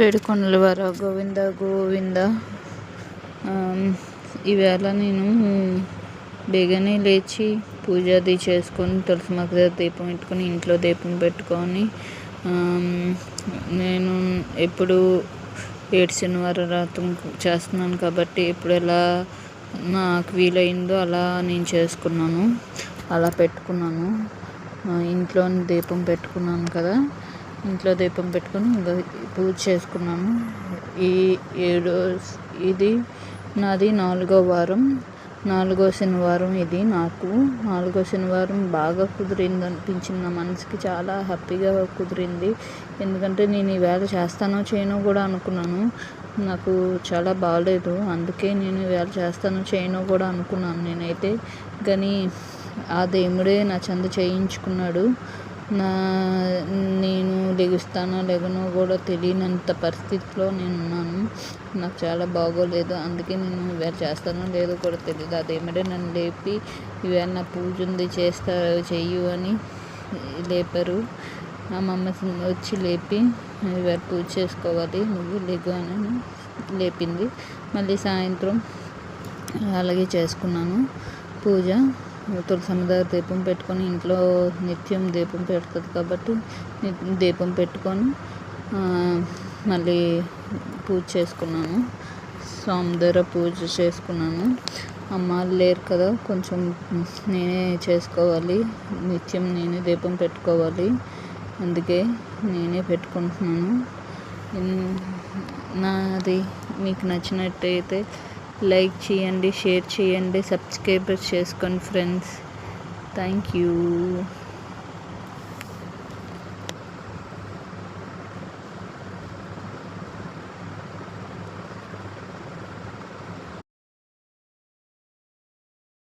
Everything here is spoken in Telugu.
ఏడుకొండల వార గోవింద గోవింద. ఈవేళ నేను బేగనే లేచి పూజ అది చేసుకొని తులసి మొక్క దగ్గర దీపం పెట్టుకొని ఇంట్లో దీపం పెట్టుకొని నేను ఎప్పుడు 7 శనివారం వ్రతం చేస్తున్నాను కాబట్టి ఎప్పుడు ఎలా నాకు వీలైందో అలా నేను చేసుకున్నాను, అలా పెట్టుకున్నాను. ఇంట్లో దీపం పెట్టుకున్నాను కదా, ఇంట్లో దీపం పెట్టుకొని పూజ చేసుకున్నాను. ఇది నాది 4వ వారం, 4వ శనివారం. ఇది నాకు 4వ శనివారం బాగా కుదిరింది అనిపించింది. నా మనసుకి చాలా హ్యాపీగా కుదిరింది. ఎందుకంటే నేను ఈవేళ చేస్తానో చేయనో కూడా అనుకున్నాను. నాకు చాలా బాగాలేదు, అందుకే నేను ఈవేళ చేస్తానో చేయనో కూడా అనుకున్నాను నేనైతే. కానీ ఆ దేవుడే నా చెంత చేయించుకున్నాడు. నేను లెగుస్తానో లెగనో కూడా తెలియనంత పరిస్థితిలో నేను ఉన్నాను. నాకు చాలా బాగోలేదు, అందుకే నేను ఈవేళ చేస్తానో లేదో కూడా తెలియదు. అదేమిటే నన్ను లేపి ఈవేళ నా పూజ ఉంది చెయ్యు అని లేపారు. మా అమ్మ వచ్చి లేపి ఈవేళ పూజ చేసుకోవాలి, నువ్వు లెగు అని లేపింది. మళ్ళీ సాయంత్రం అలాగే చేసుకున్నాను పూజ. తులసమ్మ దగ్గర దీపం పెట్టుకొని, ఇంట్లో నిత్యం దీపం పెడుతుంది కాబట్టి దీపం పెట్టుకొని మళ్ళీ పూజ చేసుకున్నాను. స్వామి దగ్గర పూజ చేసుకున్నాను. అమ్మ లేరు కదా, కొంచెం నేనే చేసుకోవాలి, నిత్యం నేనే దీపం పెట్టుకోవాలి, అందుకే నేనే పెట్టుకుంటున్నాను. నాది మీకు నచ్చినట్టయితే లైక్ చేయండి, షేర్ చేయండి, సబ్స్క్రైబ్ చేసుకోండి ఫ్రెండ్స్. Thank you.